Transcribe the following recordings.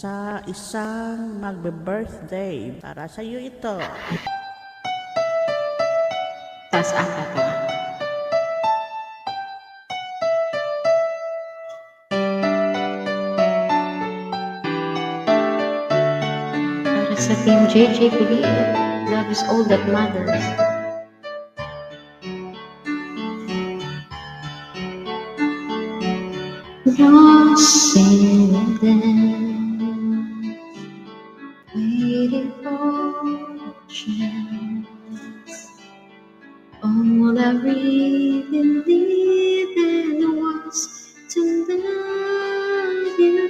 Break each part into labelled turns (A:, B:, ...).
A: sa isang magbe-birthday. Para sa iyo ito.
B: Tas ata ka. Para sa Team JJ Pili, love is all that matters. Lost in the waiting for a chance. All I really needed was to love you.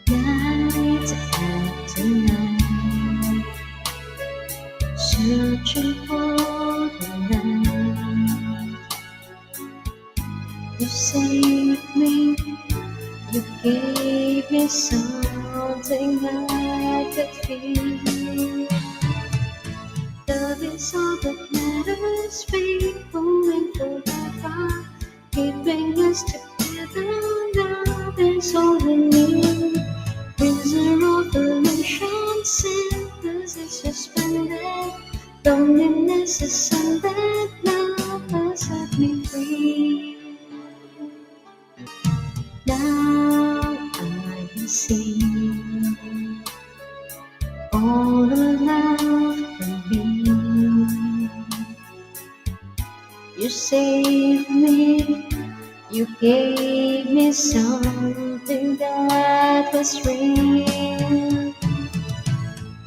B: Night after night, searching for the light. You saved me, you gave me something I could feel. Love is all that matters, faithful and forever, keeping us together. Love is all we need. Prisoner of illusion, sympathy suspended, loneliness ascended. Love has set me free. Now I can see all the love can be. You saved me, you gave me something that was real.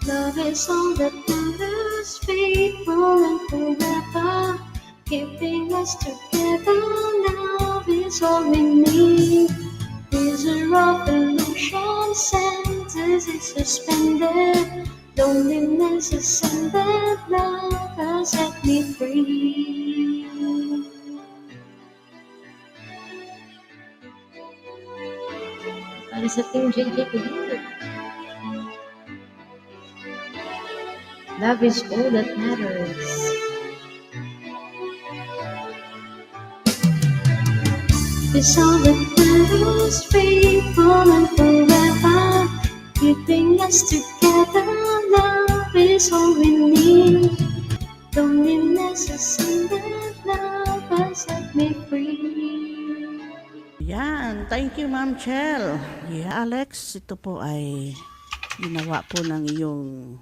B: Love is all that matters, faithful and forever, keeping us together. Love is all we need. Prisoner of illusion, fantasy suspended, loneliness ascended. Love has set me free. Para sa Team JJ Pili, love is all that matters. It's all that matters, faithful and forever, keeping us together. Love is all we need. Loneliness ascended, love has set me free.
A: Yan, thank you Ma'am Chel. Yeah, Alex, ito po ay ginawa po ng iyong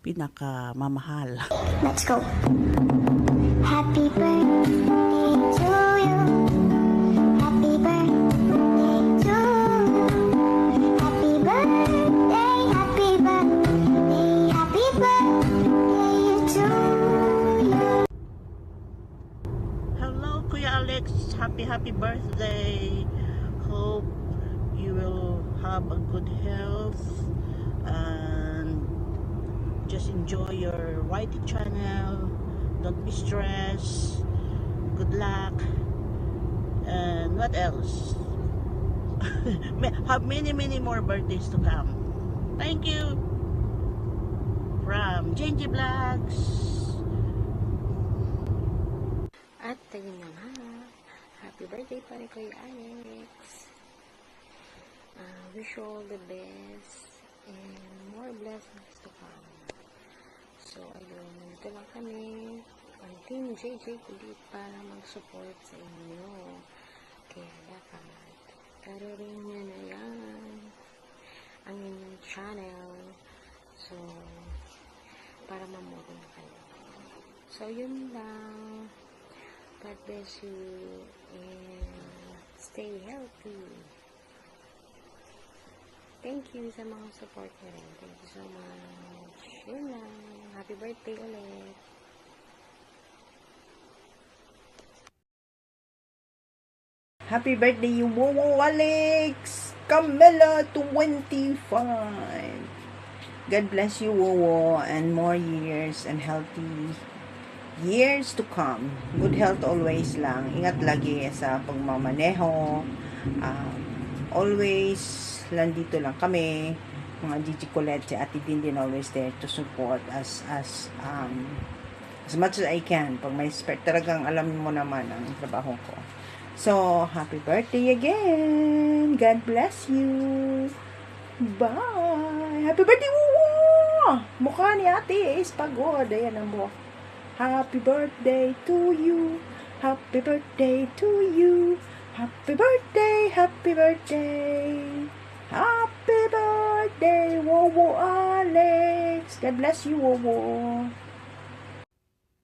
A: pinakamamahal.
C: Let's go. Happy birthday to you. Happy birthday to you. Happy birthday, happy birthday, happy birthday to you.
A: Hello, Kuya Alex. Happy birthday. Hope you will have a good health and just enjoy your YT channel. Don't be stressed. Good luck. And what else? Have many more birthdays to come. Thank you. From JJ Vlogs.
B: At tingin nga ha, happy birthday pa rin kay Alex. Wish you all the best and more blessings to come. So, ayun, nandito lang kami ang Team JJ Kulit para mag-support sa inyo. Kaya dapat karorin nyo na yan ang inyong channel. So, para mamuling kayo. So, yun lang. God bless you and stay healthy. Thank you sa mga support nyo rin. Thank you so much. Yun lang. Happy birthday ulit.
D: Happy birthday, you Wowo Alex! Camela 25! God bless you, Wowo, and more years and healthy years to come. Good health always lang. Ingat lagi sa pagmamaneho. Always, nandito lang kami. Mga Gigi Colette, si Ate din always there to support us as much as I can. Pag may spare, talagang alam mo naman ang trabaho ko. So, happy birthday again. God bless you. Bye. Happy birthday, Wuwa! Mukha ni ate is pagod. Ayan ang buhok. Happy birthday to you. Happy birthday to you. Happy birthday, happy birthday. Happy birthday, Wowo Alex. God bless you, Wowo.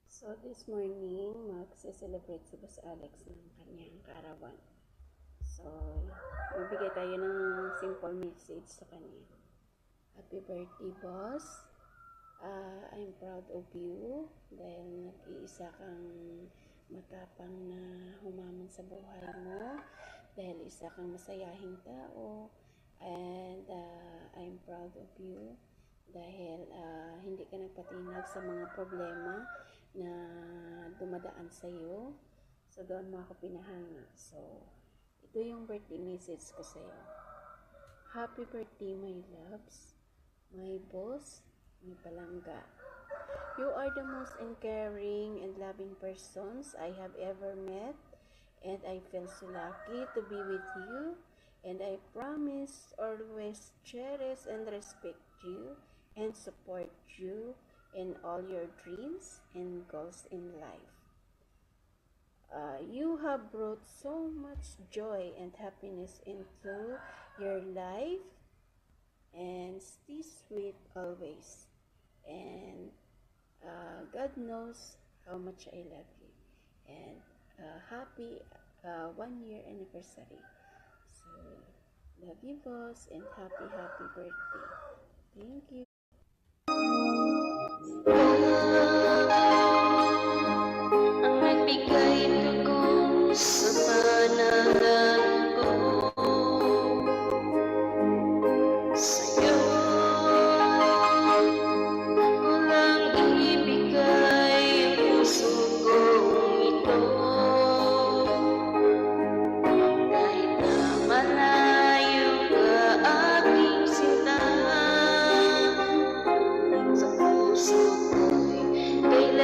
B: So, this morning, magse-celebrate si Boss Alex ng kanyang kaarawan. So, magbigay tayo ng simple message sa kanya. Happy birthday, Boss. I'm proud of you dahil nag-iisa kang matapang na humamon sa buhay mo dahil isa kang masayahing tao and I'm proud of you dahil hindi ka nagpatinag sa mga problema na dumadaan sa iyo. So, doon mo ako pinahanga. So, ito yung birthday message ko sa iyo. Happy birthday, my loves, my boss, my palangga. You are the most caring and loving persons I have ever met, and I feel so lucky to be with you, and I promise always cherish and respect you and support you in all your dreams and goals in life. You have brought so much joy and happiness into your life, and stay sweet always. And God knows how much I love you. And happy 1 year anniversary. So, love you, boss, and happy birthday. Thank you.
E: Ang nagbigay tugon sa panahon ko sa'yo ko lang ibigay ang puso kong ito kahit na malayo ka aking sinta sa puso ko'y kailangan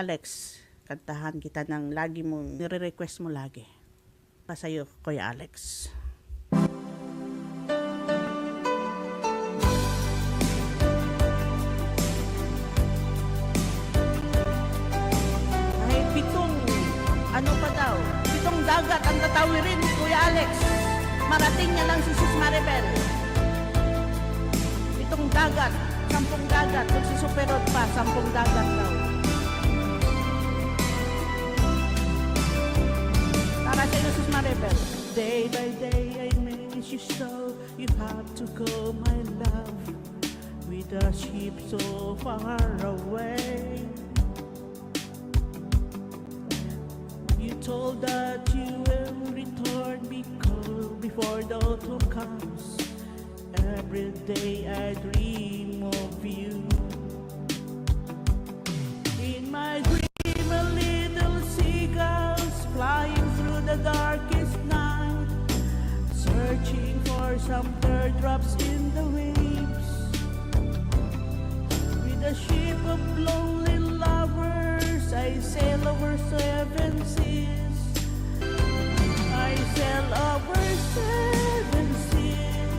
A: Alex, kantahan kita ng lagi mong nire-request mo lagi. Pa sa'yo, Kuya Alex. Ay, ano pa daw? 7 dagat ang tatawirin ni Kuya Alex. Marating niya lang si Sis Maribel. 7 dagat, 10 dagat. Kung si Superod pa, 10 dagat daw. Para sa iyo, Sis Maribel. Day by day I miss you so. You have to go, my love. With a ship so far away. You told that you will return before the autumn comes. Every day I dream of you. In my dream a little seagulls flying through the darkest night, searching for some teardrops in the waves. With a ship of lonely lovers I sail over 7 seas. I sail over 7 seas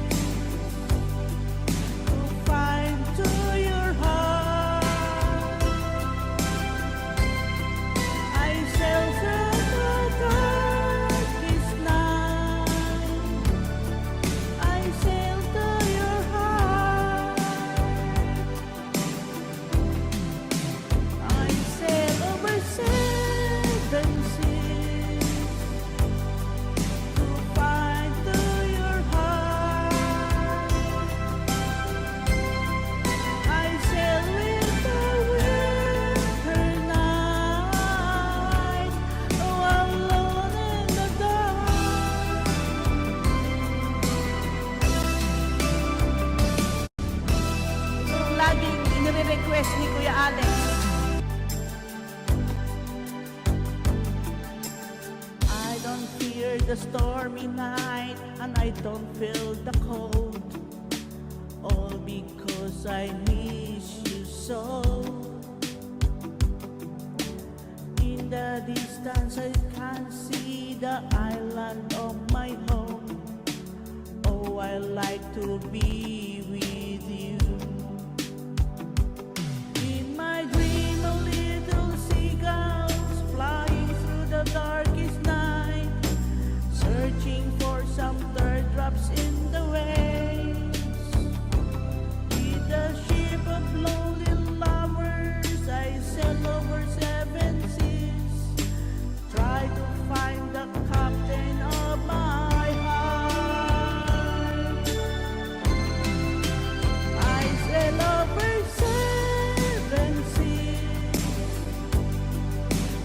A: to find to your heart. I sail through the darkest night. I sail to your heart. I sail over 7 seas to find to your heart. I sail with the winter night, alone in the dark. Yung laging inire-request ni Kuya Alex. I don't fear the stormy night, and I don't feel the cold. All because I miss you so. In the distance I can see the island of my home. Oh, I like to be with you. In my dream a little seagulls flying through the darkest night, searching for some teardrops in the waves. With a ship of lonely lovers I sail over 7 seas, try to find the captain of my heart. I sail over 7 seas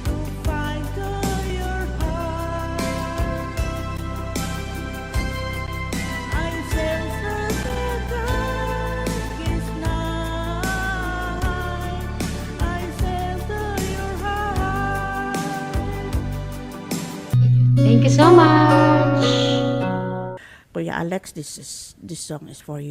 A: to find to your heart. I sail through the darkest night. I sail to your heart.
B: Thank you so much.
A: Kuya Alex, this song is for you.